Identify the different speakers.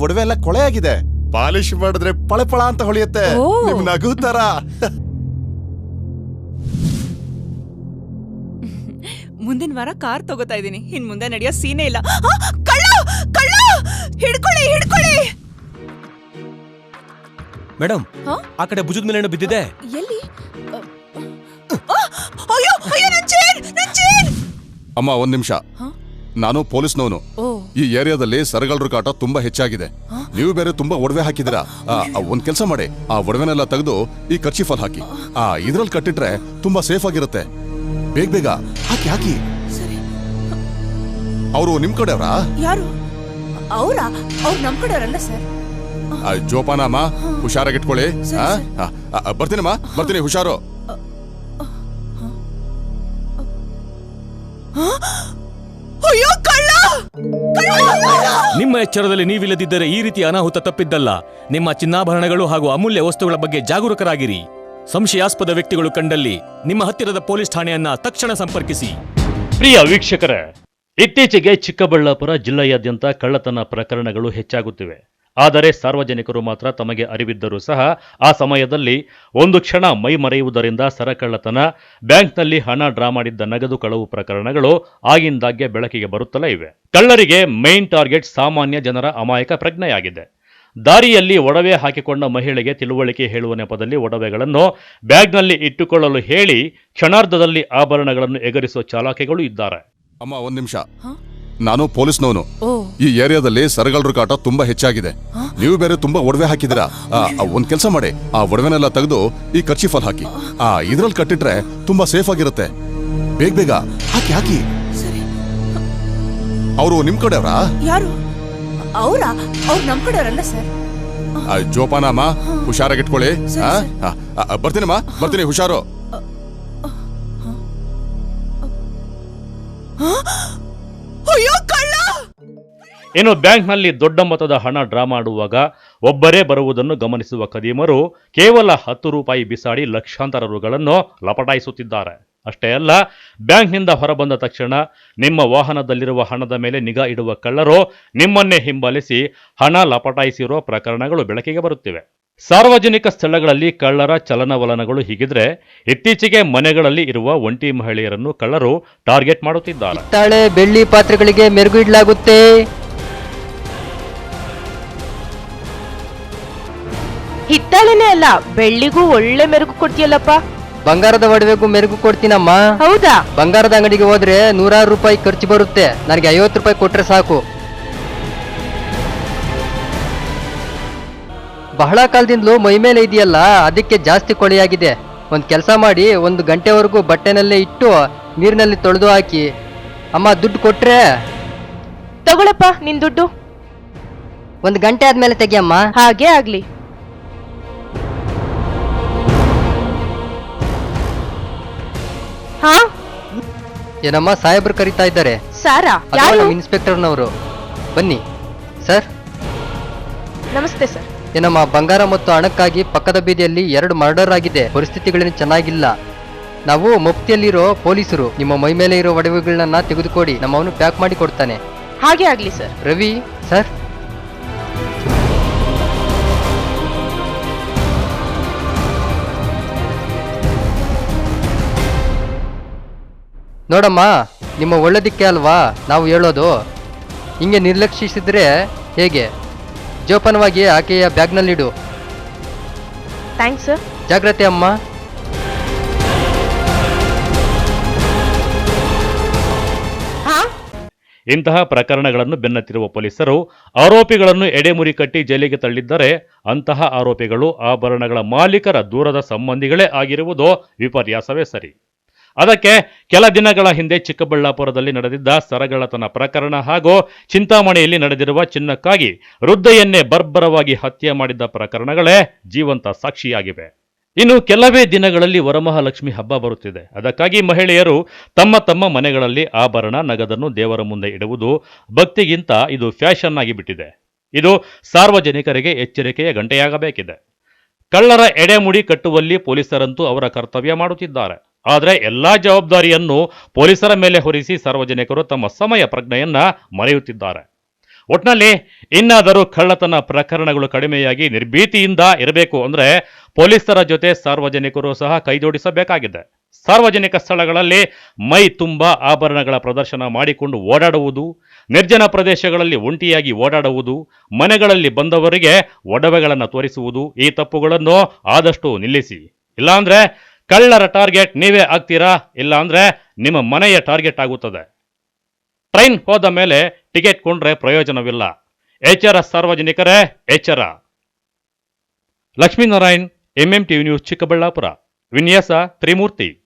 Speaker 1: ಒಡವೆ ಎಲ್ಲ ಕೊಳೆ ಆಗಿದೆ. ಪಾಲಿಶ್ ಮಾಡಿದ್ರೆ ಪಳಪಳ ಅಂತ ಹೊಳೆಯುತ್ತೆ. ನಿಮ್ ನಗು ತರ.
Speaker 2: ಮುಂದಿನ ವಾರ ಕಾರ್ ತಗೋತಾ ಇದೀನಿ. ಇನ್ ಮುಂದೆ ನಡೆಯೋ ಸೀನೇ ಇಲ್ಲ. ಕಳ್ಳ ಕಳ್ಳ ಹಿಡ್ಕೊಳ್ಳಿ ಹಿಡ್ಕೊಳ್ಳಿ.
Speaker 3: ಮೇಡಮ್, ಆ ಕಡೆ ಭುಜದ ಮೇಲೆ ಬಿದ್ದಿದೆ.
Speaker 2: ಎಲ್ಲಿ? ಅಯ್ಯೋ ಅಯ್ಯೋ, ನನ್ ಚೇನ್.
Speaker 1: ಅಮ್ಮ, ಒಂದ್ ನಿಮಿಷ. ನಾನು ಪೊಲೀಸ್ನವನು. ಈ ಏರಿಯಾದಲ್ಲಿ ಸರಗಳ್ರ ಕಾಟ ತುಂಬಾ ಹೆಚ್ಚಾಗಿದೆ. ನೀವು ಬೇರೆ ತುಂಬಾ ಒಡವೆ ಹಾಕಿದಿರಾ. ಒಂದ್ ಕೆಲ್ಸ ಮಾಡಿ, ಆ ಒಡವೆನೆಲ್ಲ ತೆಗೆದು ಈ ಕರ್ಚೀಫಲ್ ಹಾಕಿ. ಇದ್ರಲ್ಲಿ ಕಟ್ಟಿಟ್ರೆ ತುಂಬಾ ಸೇಫ್ ಆಗಿರುತ್ತೆ. ಬೇಗ ಬೇಗ ಹಾಕಿ ಹಾಕಿ. ಅವರು ನಿಮ್ ಕಡೆಯವರಾ?
Speaker 2: ಯಾರು? ಅವ್ರು ನಮ್ ಕಡೆಯವರಲ್ಲ ಸರ್.
Speaker 1: ಜೋಪಾನ ಅಮ್ಮ, ಹುಷಾರಾಗಿಟ್ಕೊಳ್ಳಿ. ಬರ್ತೀನಮ್ಮ, ಬರ್ತೀನಿ, ಹುಷಾರು.
Speaker 3: ನಿಮ್ಮ ಎಚ್ಚರದಲ್ಲಿ ನೀವಿಲ್ಲದಿದ್ದರೆ ಈ ರೀತಿಯ ಅನಾಹುತ ತಪ್ಪಿದ್ದಲ್ಲ. ನಿಮ್ಮ ಚಿನ್ನಾಭರಣಗಳು ಹಾಗೂ ಅಮೂಲ್ಯ ವಸ್ತುಗಳ ಬಗ್ಗೆ ಜಾಗರೂಕರಾಗಿರಿ. ಸಂಶಯಾಸ್ಪದ ವ್ಯಕ್ತಿಗಳು ಕಂಡಲ್ಲಿ ನಿಮ್ಮ ಹತ್ತಿರದ ಪೊಲೀಸ್ ಠಾಣೆಯನ್ನ ತಕ್ಷಣ ಸಂಪರ್ಕಿಸಿ.
Speaker 4: ಪ್ರಿಯ ವೀಕ್ಷಕರೇ, ಇತ್ತೀಚೆಗೆ ಚಿಕ್ಕಬಳ್ಳಾಪುರ ಜಿಲ್ಲೆಯಾದ್ಯಂತ ಕಳ್ಳತನ ಪ್ರಕರಣಗಳು ಹೆಚ್ಚಾಗುತ್ತಿವೆ. ಆದರೆ ಸಾರ್ವಜನಿಕರು ಮಾತ್ರ ತಮಗೆ ಅರಿವಿದ್ದರೂ ಸಹ ಆ ಸಮಯದಲ್ಲಿ ಒಂದು ಕ್ಷಣ ಮೈ ಮರೆಯುವುದರಿಂದ ಸರಕಳ್ಳತನ, ಬ್ಯಾಂಕ್ನಲ್ಲಿ ಹಣ ಡ್ರಾ ಮಾಡಿದ್ದ ನಗದು ಕಳವು ಪ್ರಕರಣಗಳು ಆಗಿಂದಾಗ್ಗೆ ಬೆಳಕಿಗೆ ಬರುತ್ತಲೇ ಇವೆ. ಕಳ್ಳರಿಗೆ ಮೇನ್ ಟಾರ್ಗೆಟ್ ಸಾಮಾನ್ಯ ಜನರ ಅಮಾಯಕ ಪ್ರಜ್ಞೆಯಾಗಿದೆ. ದಾರಿಯಲ್ಲಿ ಒಡವೆ ಹಾಕಿಕೊಂಡ ಮಹಿಳೆಗೆ ತಿಳುವಳಿಕೆ ಹೇಳುವ ನೆಪದಲ್ಲಿ ಒಡವೆಗಳನ್ನು ಬ್ಯಾಗ್ನಲ್ಲಿ ಇಟ್ಟುಕೊಳ್ಳಲು ಹೇಳಿ ಕ್ಷಣಾರ್ಧದಲ್ಲಿ ಆಭರಣಗಳನ್ನು ಎಗರಿಸುವ ಚಾಲಾಕಿಗಳು ಇದ್ದಾರೆ.
Speaker 1: ಅಮ್ಮ, ಒಂದ್ ನಿಮಿಷ. ನಾನು ಪೊಲೀಸ್ನವನು. ಈ ಏರಿಯಾದಲ್ಲಿ ಸರಗಳ್ರ ಕಾಟ ತುಂಬಾ ಹೆಚ್ಚಾಗಿದೆ. ನೀವು ಬೇರೆ ತುಂಬಾ ಒಡವೆ ಹಾಕಿದಿರಾ. ಒಂದ್ ಕೆಲ್ಸ ಮಾಡಿ, ಆ ಒಡವೆನೆಲ್ಲ ತೆಗೆದು ಈ ಕರ್ಚೀಫಲ್ ಹಾಕಿ. ಇದ್ರಲ್ಲಿ ಕಟ್ಟಿಟ್ರೆ ತುಂಬಾ ಸೇಫ್ ಆಗಿರುತ್ತೆ. ಬೇಗ ಬೇಗ ಹಾಕಿ ಹಾಕಿ. ಅವರು ನಿಮ್ ಕಡೆಯವರಾ?
Speaker 2: ಯಾರು? ಅವ್ರು ನಮ್ ಕಡೆಯವರಲ್ಲ ಸರ್.
Speaker 1: ಜೋಪಾನ ಅಮ್ಮ, ಹುಷಾರಾಗಿಟ್ಕೊಳ್ಳಿ. ಬರ್ತೀನಮ್ಮ, ಬರ್ತೀನಿ, ಹುಷಾರು.
Speaker 4: ಇನ್ನು ಬ್ಯಾಂಕ್ನಲ್ಲಿ ದೊಡ್ಡ ಮೊತ್ತದ ಹಣ ಡ್ರಾ ಮಾಡುವಾಗ ಒಬ್ಬರೇ ಬರುವುದನ್ನು ಗಮನಿಸುವ ಖದೀಮರು ಕೇವಲ 10 ರೂಪಾಯಿ ಬಿಸಾಡಿ ಲಕ್ಷಾಂತರ ರುಗಳನ್ನು ಲಪಟಾಯಿಸುತ್ತಿದ್ದಾರೆ. ಅಷ್ಟೇ ಅಲ್ಲ, ಬ್ಯಾಂಕ್ನಿಂದ ಹೊರಬಂದ ತಕ್ಷಣ ನಿಮ್ಮ ವಾಹನದಲ್ಲಿರುವ ಹಣದ ಮೇಲೆ ನಿಗಾ ಇಡುವ ಕಳ್ಳರು ನಿಮ್ಮನ್ನೇ ಹಿಂಬಾಲಿಸಿ ಹಣ ಲಪಟಾಯಿಸಿರುವ ಪ್ರಕರಣಗಳು ಬೆಳಕಿಗೆ ಬರುತ್ತಿವೆ. ಸಾರ್ವಜನಿಕ ಸ್ಥಳಗಳಲ್ಲಿ ಕಳ್ಳರ ಚಲನವಲನಗಳು ಹೀಗಿದ್ರೆ, ಇತ್ತೀಚೆಗೆ ಮನೆಗಳಲ್ಲಿ ಇರುವ ಒಂಟಿ ಮಹಿಳೆಯರನ್ನು ಕಳ್ಳರು ಟಾರ್ಗೆಟ್ ಮಾಡುತ್ತಿದ್ದಾರೆ.
Speaker 5: ಹಿತ್ತಾಳೆ ಬೆಳ್ಳಿ ಪಾತ್ರೆಗಳಿಗೆ ಮೆರುಗು ಇಡಲಾಗುತ್ತೆ.
Speaker 6: ಹಿತ್ತಾಳೆನೇ ಅಲ್ಲ, ಬೆಳ್ಳಿಗೂ ಒಳ್ಳೆ ಮೆರುಗು ಕೊಡ್ತೀಯಲ್ಲಪ್ಪ.
Speaker 5: ಬಂಗಾರದ ಒಡವೆಗೂ ಮೆರುಗು ಕೊಡ್ತೀನಮ್ಮ.
Speaker 6: ಹೌದಾ?
Speaker 5: ಬಂಗಾರದ ಅಂಗಡಿಗೆ ಹೋದ್ರೆ 100 ರೂಪಾಯಿ ಖರ್ಚು ಬರುತ್ತೆ. ನನಗೆ 50 ರೂಪಾಯಿ ಕೊಟ್ರೆ ಸಾಕು. ಬಹಳ ಕಾಲದಿಂದಲೂ ಮೈ ಮೇಲೆ ಇದೆಯಲ್ಲ, ಅದಕ್ಕೆ ಜಾಸ್ತಿ ಕೊಳೆಯಾಗಿದೆ. ಒಂದು ಕೆಲಸ ಮಾಡಿ, 1 ಗಂಟೆವರೆಗೂ ಬಟ್ಟೆನಲ್ಲೇ ಇಟ್ಟು ನೀರಿನಲ್ಲಿ ತೊಳೆದು ಹಾಕಿ. ಅಮ್ಮ, ದುಡ್ಡು ಕೊಟ್ರೆ?
Speaker 6: ತಗೊಳಪ್ಪ ನಿನ್ ದುಡ್ಡು.
Speaker 5: 1 ಗಂಟೆ ಆದ್ಮೇಲೆ ತೆಗಿಯಮ್ಮ.
Speaker 6: ಹಾಗೆ ಆಗ್ಲಿ. ಹಾ,
Speaker 5: ಏನಮ್ಮ, ಸಾಹೇಬ್ರು ಕರೀತಾ ಇದ್ದಾರೆ.
Speaker 6: ಸಾರಾ? ಯಾರು?
Speaker 5: ಇನ್ಸ್ಪೆಕ್ಟರ್ನವರು. ಬನ್ನಿ ಸರ್.
Speaker 6: ನಮಸ್ತೆ ಸರ್.
Speaker 5: ಏನಮ್ಮ, ಬಂಗಾರ ಮತ್ತು ಹಣಕ್ಕಾಗಿ ಪಕ್ಕದ ಬೀದಿಯಲ್ಲಿ 2 ಮರ್ಡರ್ ಆಗಿದೆ. ಪರಿಸ್ಥಿತಿಗಳೇನು ಚೆನ್ನಾಗಿಲ್ಲ. ನಾವು ಮುಫ್ತಿಯಲ್ಲಿರೋ ಪೊಲೀಸರು. ನಿಮ್ಮ ಮೈ ಮೇಲೆ ಇರೋ ಒಡವೆಗಳನ್ನ ತೆಗೆದುಕೊಡಿ, ನಮ್ಮವನು ಪ್ಯಾಕ್ ಮಾಡಿ ಕೊಡ್ತಾನೆ.
Speaker 6: ಹಾಗೆ ಆಗ್ಲಿ ಸರ್.
Speaker 5: ರವಿ ಸರ್. ನೋಡಮ್ಮ, ನಿಮ್ಮ ಒಳ್ಳೆದಕ್ಕೆ ಅಲ್ವಾ ನಾವು ಹೇಳೋದು. ಹಿಂಗೆ ನಿರ್ಲಕ್ಷಿಸಿದ್ರೆ ಹೇಗೆ? ಜೋಪಾನವಾಗಿ ಆಕೆಯ ಬ್ಯಾಗ್ನಲ್ಲಿಡು.
Speaker 6: Thanks sir.
Speaker 5: ಜಾಗ್ರತೆ ಅಮ್ಮ.
Speaker 4: ಇಂತಹ ಪ್ರಕರಣಗಳನ್ನು ಬೆನ್ನತ್ತಿರುವ ಪೊಲೀಸರು ಆರೋಪಿಗಳನ್ನು ಎಡೆಮುರಿ ಕಟ್ಟಿ ಜೈಲಿಗೆ ತಳ್ಳಿದ್ದರೆ, ಅಂತಹ ಆರೋಪಿಗಳು ಆಭರಣಗಳ ಮಾಲೀಕರ ದೂರದ ಸಂಬಂಧಿಗಳೇ ಆಗಿರುವುದು ವಿಪರ್ಯಾಸವೇ ಸರಿ. ಅದಕ್ಕೆ ಕೆಲ ದಿನಗಳ ಹಿಂದೆ ಚಿಕ್ಕಬಳ್ಳಾಪುರದಲ್ಲಿ ನಡೆದಿದ್ದ ಸರಗಳ್ಳತನ ಪ್ರಕರಣ ಹಾಗೂ ಚಿಂತಾಮಣಿಯಲ್ಲಿ ನಡೆದಿರುವ ಚಿನ್ನಕ್ಕಾಗಿ ವೃದ್ಧೆಯನ್ನೇ ಬರ್ಬರವಾಗಿ ಹತ್ಯೆ ಮಾಡಿದ್ದ ಪ್ರಕರಣಗಳೇ ಜೀವಂತ ಸಾಕ್ಷಿಯಾಗಿವೆ. ಇನ್ನು ಕೆಲವೇ ದಿನಗಳಲ್ಲಿ ವರಮಹಾಲಕ್ಷ್ಮಿ ಹಬ್ಬ ಬರುತ್ತಿದೆ. ಅದಕ್ಕಾಗಿ ಮಹಿಳೆಯರು ತಮ್ಮ ತಮ್ಮ ಮನೆಗಳಲ್ಲಿ ಆಭರಣ, ನಗದನ್ನು ದೇವರ ಮುಂದೆ ಇಡುವುದು ಭಕ್ತಿಗಿಂತ ಇದು ಫ್ಯಾಷನ್ ಆಗಿಬಿಟ್ಟಿದೆ. ಇದು ಸಾರ್ವಜನಿಕರಿಗೆ ಎಚ್ಚರಿಕೆಯ ಗಂಟೆಯಾಗಬೇಕಿದೆ. ಕಳ್ಳರ ಎಡೆಮುಡಿ ಕಟ್ಟುವಲ್ಲಿ ಪೊಲೀಸರಂತೂ ಅವರ ಕರ್ತವ್ಯ ಮಾಡುತ್ತಿದ್ದಾರೆ. ಆದರೆ ಎಲ್ಲಾ ಜವಾಬ್ದಾರಿಯನ್ನು ಪೊಲೀಸರ ಮೇಲೆ ಹೊರಿಸಿ ಸಾರ್ವಜನಿಕರು ತಮ್ಮ ಸಮಯ ಪ್ರಜ್ಞೆಯನ್ನ ಮರೆಯುತ್ತಿದ್ದಾರೆ. ಒಟ್ನಲ್ಲಿ ಇನ್ನಾದರೂ ಕಳ್ಳತನ ಪ್ರಕರಣಗಳು ಕಡಿಮೆಯಾಗಿ ನಿರ್ಭೀತಿಯಿಂದ ಇರಬೇಕು ಅಂದ್ರೆ ಪೊಲೀಸರ ಜೊತೆ ಸಾರ್ವಜನಿಕರು ಸಹ ಕೈಜೋಡಿಸಬೇಕಾಗಿದೆ. ಸಾರ್ವಜನಿಕ ಸ್ಥಳಗಳಲ್ಲಿ ಮೈ ತುಂಬ ಆಭರಣಗಳ ಪ್ರದರ್ಶನ ಮಾಡಿಕೊಂಡು ಓಡಾಡುವುದು, ನಿರ್ಜನ ಪ್ರದೇಶಗಳಲ್ಲಿ ಒಂಟಿಯಾಗಿ ಓಡಾಡುವುದು, ಮನೆಗಳಲ್ಲಿ ಬಂದವರಿಗೆ ಒಡವೆಗಳನ್ನು ತೋರಿಸುವುದು, ಈ ತಪ್ಪುಗಳನ್ನು ಆದಷ್ಟು ನಿಲ್ಲಿಸಿ. ಇಲ್ಲಾಂದ್ರೆ ಕಳ್ಳರ ಟಾರ್ಗೆಟ್ ನೀವೇ ಆಗ್ತೀರಾ, ಇಲ್ಲಾಂದ್ರೆ ನಿಮ್ಮ ಮನೆಯ ಟಾರ್ಗೆಟ್ ಆಗುತ್ತದೆ. ಟ್ರೈನ್ ಹೋದ ಮೇಲೆ ಟಿಕೆಟ್ ಕೊಂಡ್ರೆ ಪ್ರಯೋಜನವಿಲ್ಲ. ಎಚ್ಚರ ಸಾರ್ವಜನಿಕರೇ, ಎಚ್ಚರ. Lakshminarayan, MM TV news, Chikkaballapur. ವಿನ್ಯಾಸ ತ್ರಿಮೂರ್ತಿ.